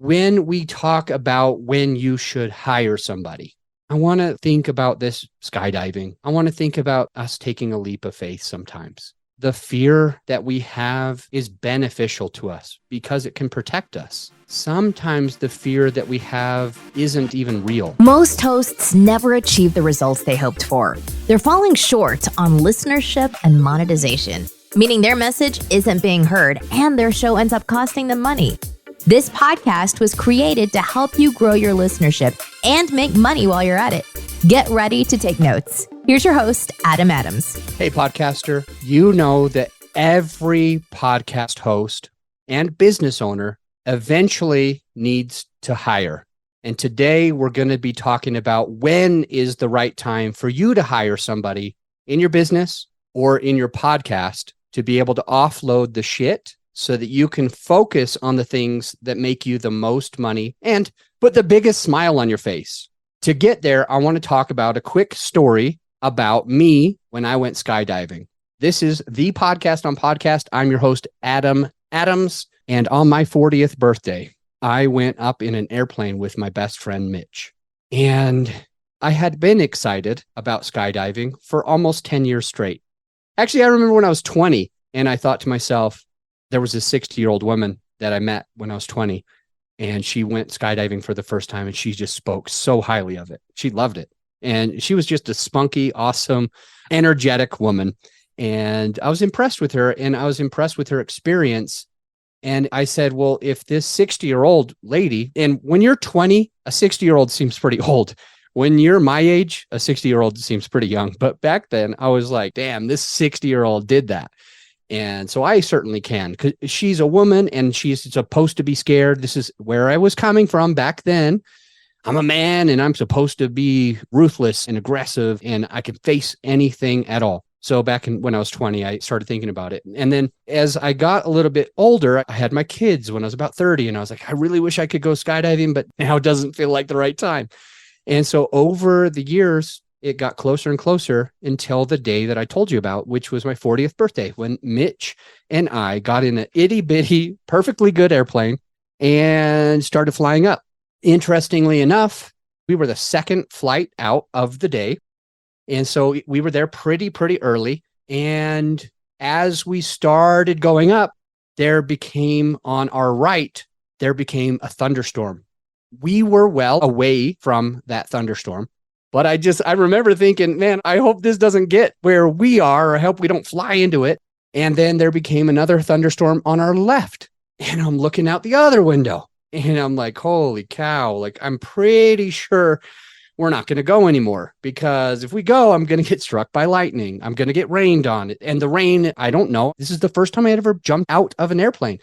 when we talk about when you should hire somebody, I want to think about this skydiving. I want to think about us taking a leap of faith sometimes. The fear that we have is beneficial to us because it can protect us. Sometimes the fear that we have isn't even real. Most hosts never achieve the results they hoped for. They're falling short on listenership and monetization, meaning their message isn't being heard and their show ends up costing them money. This podcast was created to help you grow your listenership and make money while you're at it. Get ready to take notes. Here's your host, Adam Adams. Hey, podcaster, you know that every podcast host and business owner eventually needs to hire. And today we're going to be talking about when is the right time for you to hire somebody in your business or in your podcast to be able to offload the shit so that you can focus on the things that make you the most money and put the biggest smile on your face. To get there, I want to talk about a quick story about me when I went skydiving. This is the podcast on podcast. I'm your host, Adam Adams. And on my 40th birthday, I went up in an airplane with my best friend, Mitch. And I had been excited about skydiving for almost 10 years straight. Actually, I remember when I was 20 and I thought to myself, there was a 60-year-old woman that I met when I was 20 and she went skydiving for the first time and she just spoke so highly of it. She loved it. And she was just a spunky, awesome, energetic woman. And I was impressed with her and I was impressed with her experience. And I said, well, if this 60-year-old lady, and when you're 20, a 60-year-old seems pretty old. When you're my age, a 60-year-old seems pretty young. But back then I was like, damn, this 60-year-old did that. And so I certainly can, because she's a woman and she's supposed to be scared. This is where I was coming from back then. I'm a man and I'm supposed to be ruthless and aggressive and I can face anything at all. So back when I was 20, I started thinking about it. And then as I got a little bit older, I had my kids when I was about 30 and I was like, I really wish I could go skydiving, but now it doesn't feel like the right time. And so over the years, it got closer and closer until the day that I told you about, which was my 40th birthday, when Mitch and I got in an itty bitty, perfectly good airplane and started flying up. Interestingly enough, we were the second flight out of the day. And so we were there pretty early. And as we started going up, on our right, there became a thunderstorm. We were well away from that thunderstorm. But I remember thinking, man, I hope this doesn't get where we are. I hope we don't fly into it. And then there became another thunderstorm on our left. And I'm looking out the other window. And I'm like, holy cow, like I'm pretty sure we're not going to go anymore because if we go, I'm going to get struck by lightning. I'm going to get rained on. And the rain, I don't know. This is the first time I had ever jumped out of an airplane.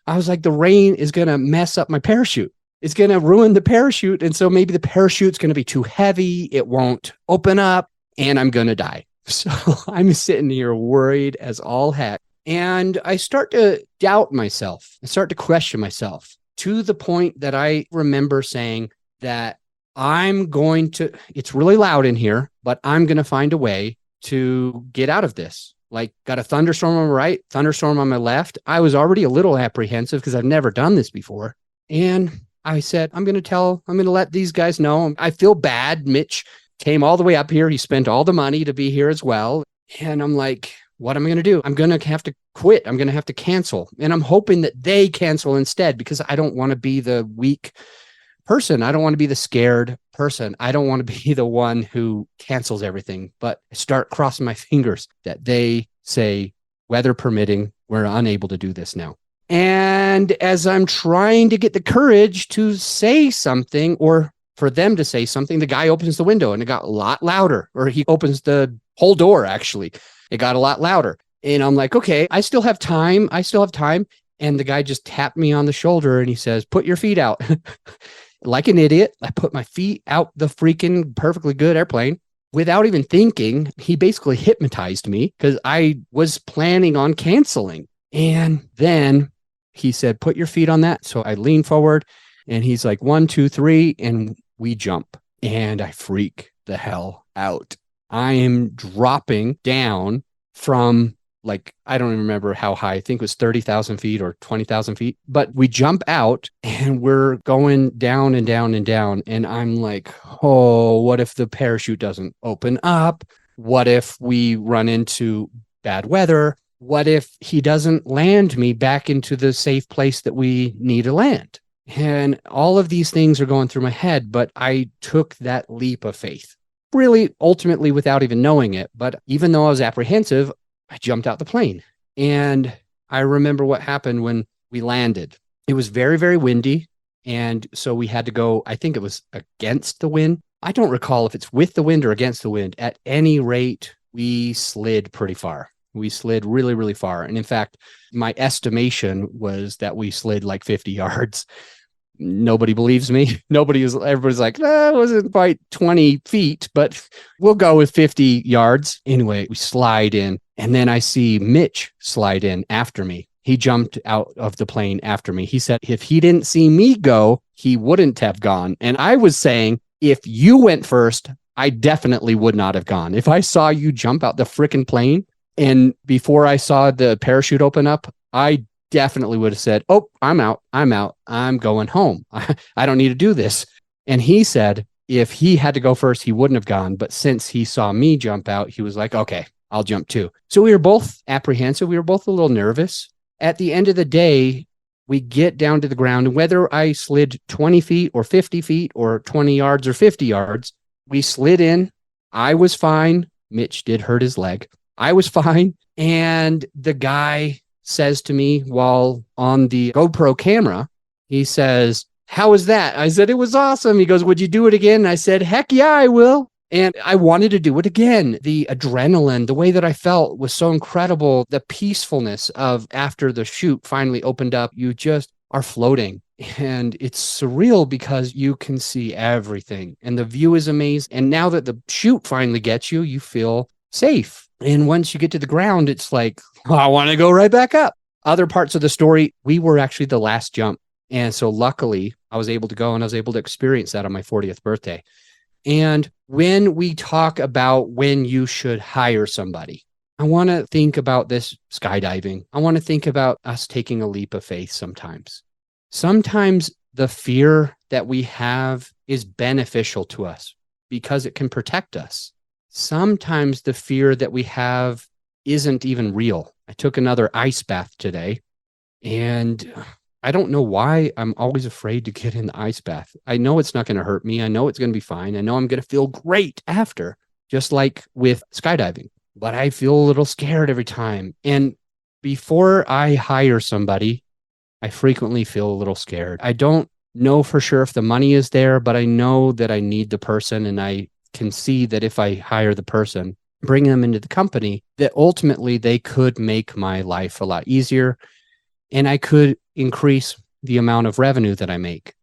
I was like, the rain is going to mess up my parachute. It's going to ruin the parachute. And so maybe the parachute's going to be too heavy. It won't open up and I'm going to die. So I'm sitting here worried as all heck. And I start to doubt myself. I start to question myself to the point that I remember saying that it's really loud in here, but I'm going to find a way to get out of this. Like got a thunderstorm on my right, thunderstorm on my left. I was already a little apprehensive because I've never done this before. And I said, I'm going to let these guys know. I feel bad. Mitch came all the way up here. He spent all the money to be here as well. And I'm like, what am I going to do? I'm going to have to quit. I'm going to have to cancel. And I'm hoping that they cancel instead because I don't want to be the weak person. I don't want to be the scared person. I don't want to be the one who cancels everything, but I start crossing my fingers that they say, weather permitting, we're unable to do this now. And as I'm trying to get the courage to say something or for them to say something, the guy opens the window and it got a lot louder, or he opens the whole door. Actually, it got a lot louder. And I'm like, okay, I still have time. And the guy just tapped me on the shoulder and he says, put your feet out. Like an idiot, I put my feet out the freaking perfectly good airplane without even thinking. He basically hypnotized me because I was planning on canceling. And then he said, put your feet on that. So I lean forward and he's like, 1, 2, 3. And we jump and I freak the hell out. I am dropping down from like, I don't even remember how high. I think it was 30,000 feet or 20,000 feet. But we jump out and we're going down and down and down. And I'm like, oh, what if the parachute doesn't open up? What if we run into bad weather? What if he doesn't land me back into the safe place that we need to land? And all of these things are going through my head, but I took that leap of faith, really ultimately without even knowing it. But even though I was apprehensive, I jumped out the plane. And I remember what happened when we landed. It was very, very windy. And so we had to go, I think it was against the wind. I don't recall if it's with the wind or against the wind. At any rate, we slid pretty far. We slid really, really far. And in fact, my estimation was that we slid like 50 yards. Nobody believes me. Everybody's like, it wasn't quite 20 feet, but we'll go with 50 yards. Anyway, we slide in. And then I see Mitch slide in after me. He jumped out of the plane after me. He said, if he didn't see me go, he wouldn't have gone. And I was saying, if you went first, I definitely would not have gone. If I saw you jump out the freaking plane and before I saw the parachute open up, I definitely would have said, oh, I'm out. I'm going home. I don't need to do this. And he said, if he had to go first, he wouldn't have gone. But since he saw me jump out, he was like, okay, I'll jump too. So we were both apprehensive. We were both a little nervous. At the end of the day, we get down to the ground, and whether I slid 20 feet or 50 feet or 20 yards or 50 yards, we slid in. I was fine. Mitch did hurt his leg. I was fine. And the guy says to me while on the GoPro camera, he says, how was that? I said, it was awesome. He goes, would you do it again? I said, heck yeah, I will. And I wanted to do it again. The adrenaline, the way that I felt was so incredible. The peacefulness of after the chute finally opened up, you just are floating. And it's surreal because you can see everything and the view is amazing. And now that the chute finally gets you, you feel safe. And once you get to the ground, it's like, I want to go right back up. Other parts of the story, we were actually the last jump. And so luckily I was able to go and I was able to experience that on my 40th birthday. And when we talk about when you should hire somebody, I want to think about this skydiving. I want to think about us taking a leap of faith sometimes. Sometimes the fear that we have is beneficial to us because it can protect us. Sometimes the fear that we have isn't even real. I took another ice bath today, and I don't know why I'm always afraid to get in the ice bath. I know it's not going to hurt me. I know it's going to be fine. I know I'm going to feel great after, just like with skydiving. But I feel a little scared every time. And before I hire somebody, I frequently feel a little scared. I don't know for sure if the money is there, but I know that I need the person, and I can see that if I hire the person, bring them into the company, that ultimately they could make my life a lot easier, and I could increase the amount of revenue that I make.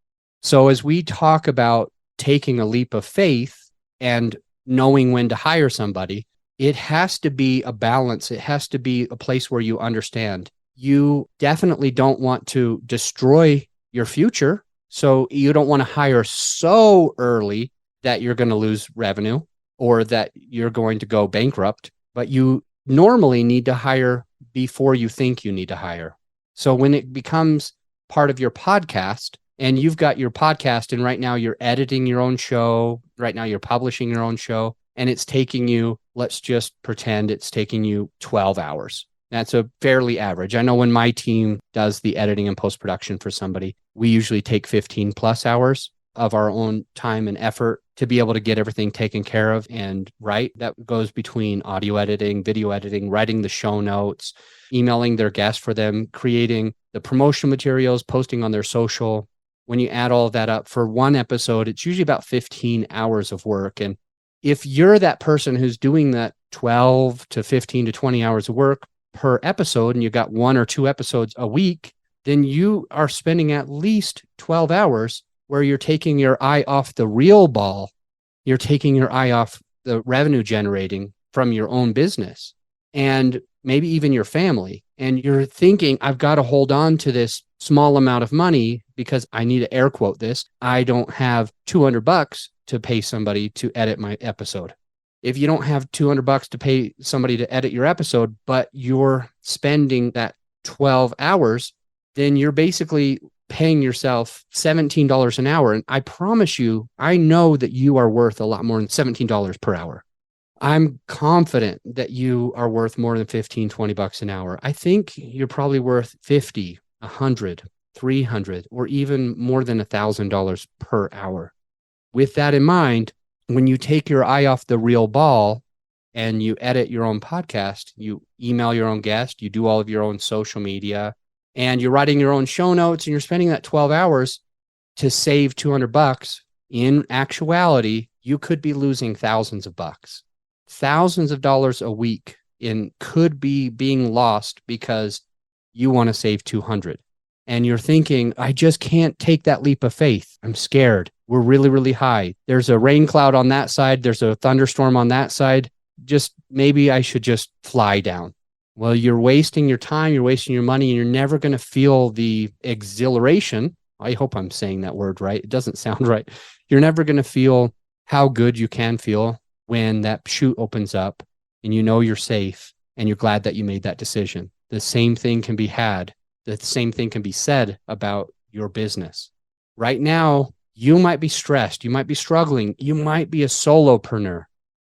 So as we talk about taking a leap of faith and knowing when to hire somebody, it has to be a balance. It has to be a place where you understand. You definitely don't want to destroy your future. So you don't want to hire so early that you're going to lose revenue or that you're going to go bankrupt, but you normally need to hire before you think you need to hire. So when it becomes part of your podcast and you've got your podcast and right now you're editing your own show, right now you're publishing your own show, and it's taking you, let's just pretend it's taking you 12 hours. That's a fairly average. I know when my team does the editing and post-production for somebody, we usually take 15 plus hours of our own time and effort to be able to get everything taken care of and right. That goes between audio editing, video editing, writing the show notes, emailing their guests for them, creating the promotional materials, posting on their social. When you add all of that up for one episode, it's usually about 15 hours of work. And if you're that person who's doing that 12 to 15 to 20 hours of work per episode, and you got 1 or 2 episodes a week, then you are spending at least 12 hours where you're taking your eye off the real ball. You're taking your eye off the revenue generating from your own business and maybe even your family. And you're thinking, I've got to hold on to this small amount of money because I need to air quote this. I don't have $200 to pay somebody to edit my episode. If you don't have $200 to pay somebody to edit your episode, but you're spending that 12 hours, then you're basically paying yourself $17 an hour. And I promise you, I know that you are worth a lot more than $17 per hour. I'm confident that you are worth more than 15, $20 an hour. I think you're probably worth 50, 100, 300, or even more than $1,000 per hour. With that in mind, when you take your eye off the real ball and you edit your own podcast, you email your own guest, you do all of your own social media, and you're writing your own show notes, and you're spending that 12 hours to save $200, in actuality, you could be losing thousands of bucks. Thousands of dollars a week could be being lost because you want to save 200. And you're thinking, I just can't take that leap of faith. I'm scared. We're really, really high. There's a rain cloud on that side. There's a thunderstorm on that side. Maybe I should just fly down. Well, you're wasting your time. You're wasting your money, and you're never going to feel the exhilaration. I hope I'm saying that word right. It doesn't sound right. You're never going to feel how good you can feel when that chute opens up and you know you're safe and you're glad that you made that decision. The same thing can be had. The same thing can be said about your business. Right now, you might be stressed. You might be struggling. You might be a solopreneur.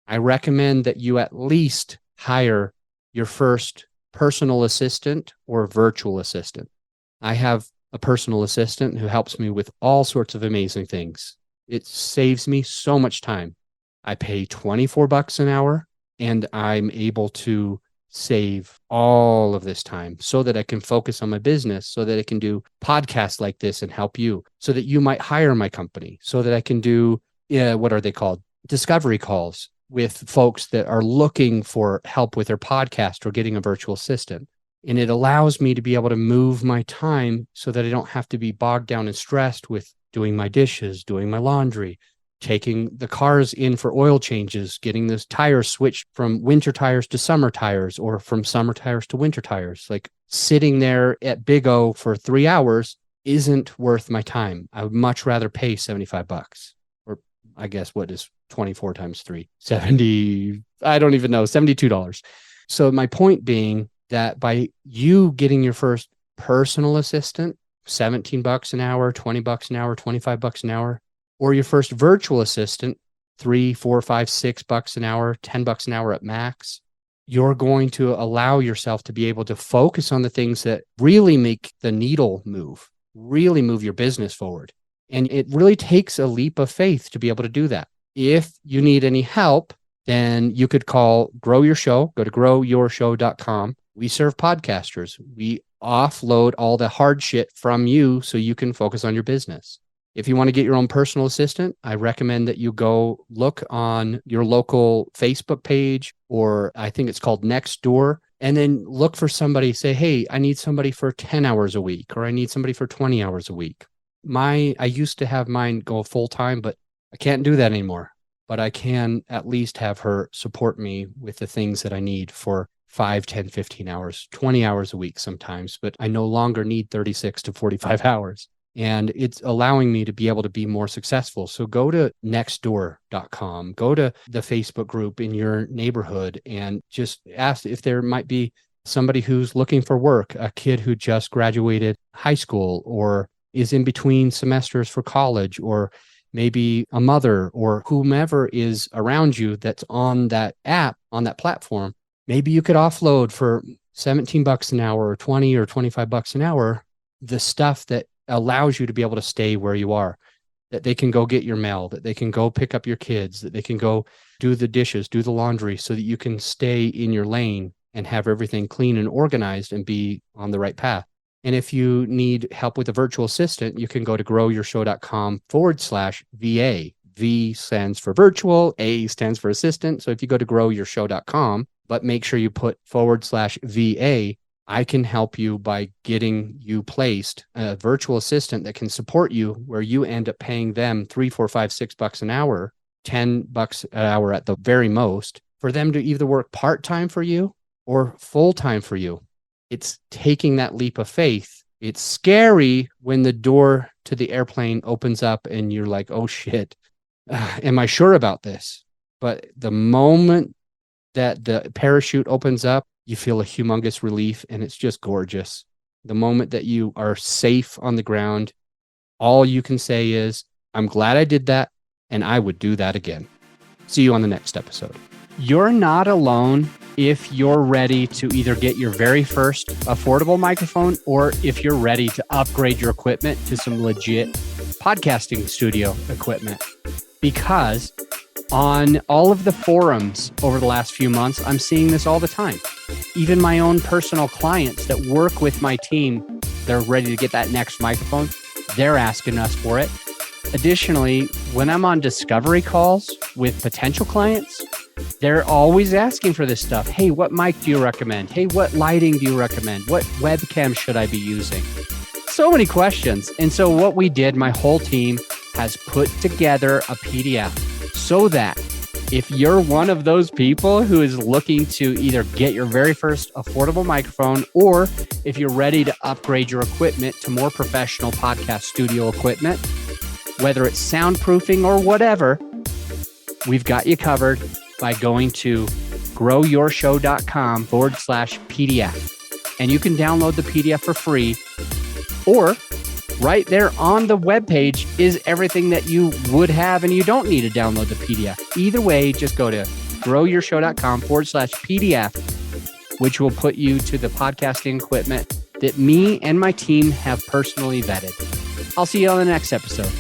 I recommend that you at least hire your first personal assistant or virtual assistant. I have a personal assistant who helps me with all sorts of amazing things. It saves me so much time. I pay $24 an hour, and I'm able to save all of this time so that I can focus on my business, so that I can do podcasts like this and help you, so that you might hire my company, so that I can do, what are they called? Discovery calls with folks that are looking for help with their podcast or getting a virtual assistant. And it allows me to be able to move my time so that I don't have to be bogged down and stressed with doing my dishes, doing my laundry, taking the cars in for oil changes, getting the tires switched from winter tires to summer tires, or from summer tires to winter tires. Like, sitting there at Big O for 3 hours isn't worth my time. I would much rather pay $75, or I guess what is 24 times 3? 70, I don't even know, $72. So my point being that by you getting your first personal assistant, $17 an hour, $20 an hour, $25 an hour, or your first virtual assistant, $3, $4, $5, $6 an hour, $10 an hour at max, you're going to allow yourself to be able to focus on the things that really make the needle move, really move your business forward. And it really takes a leap of faith to be able to do that. If you need any help, then you could call Grow Your Show. Go to growyourshow.com. We serve podcasters. We offload all the hard shit from you so you can focus on your business. If you want to get your own personal assistant, I recommend that you go look on your local Facebook page, or I think it's called Nextdoor, and then look for somebody. Say, hey, I need somebody for 10 hours a week, or I need somebody for 20 hours a week. I used to have mine go full time, but I can't do that anymore. But I can at least have her support me with the things that I need for 5, 10, 15 hours, 20 hours a week sometimes, but I no longer need 36 to 45 hours. And it's allowing me to be able to be more successful. So go to nextdoor.com, go to the Facebook group in your neighborhood, and just ask if there might be somebody who's looking for work, a kid who just graduated high school or is in between semesters for college, or maybe a mother, or whomever is around you that's on that app, on that platform. Maybe you could offload for $17 an hour, or 20 or $25 an hour, the stuff that allows you to be able to stay where you are, that they can go get your mail, that they can go pick up your kids, that they can go do the dishes, do the laundry, so that you can stay in your lane and have everything clean and organized and be on the right path. And if you need help with a virtual assistant, you can go to growyourshow.com/VA. V stands for virtual, A stands for assistant. So if you go to growyourshow.com, but make sure you put /VA, I can help you by getting you placed a virtual assistant that can support you, where you end up paying them $3, $4, $5, $6 an hour, $10 an hour at the very most, for them to either work part-time for you or full-time for you. It's taking that leap of faith. It's scary when the door to the airplane opens up and you're like, oh shit, am I sure about this? But the moment that the parachute opens up, you feel a humongous relief, and it's just gorgeous. The moment that you are safe on the ground, all you can say is, I'm glad I did that, and I would do that again. See you on the next episode. You're not alone if you're ready to either get your very first affordable microphone, or if you're ready to upgrade your equipment to some legit podcasting studio equipment. Because on all of the forums over the last few months, I'm seeing this all the time. Even my own personal clients that work with my team, they're ready to get that next microphone. They're asking us for it. Additionally, when I'm on discovery calls with potential clients, they're always asking for this stuff. Hey, what mic do you recommend? Hey, what lighting do you recommend? What webcam should I be using? So many questions. And so what we did, my whole team has put together a PDF so that if you're one of those people who is looking to either get your very first affordable microphone, or if you're ready to upgrade your equipment to more professional podcast studio equipment, whether it's soundproofing or whatever, we've got you covered by going to growyourshow.com/PDF. And you can download the PDF for free, or right there on the webpage is everything that you would have, and you don't need to download the PDF. Either way, just go to growyourshow.com/PDF, which will put you to the podcasting equipment that me and my team have personally vetted. I'll see you on the next episode.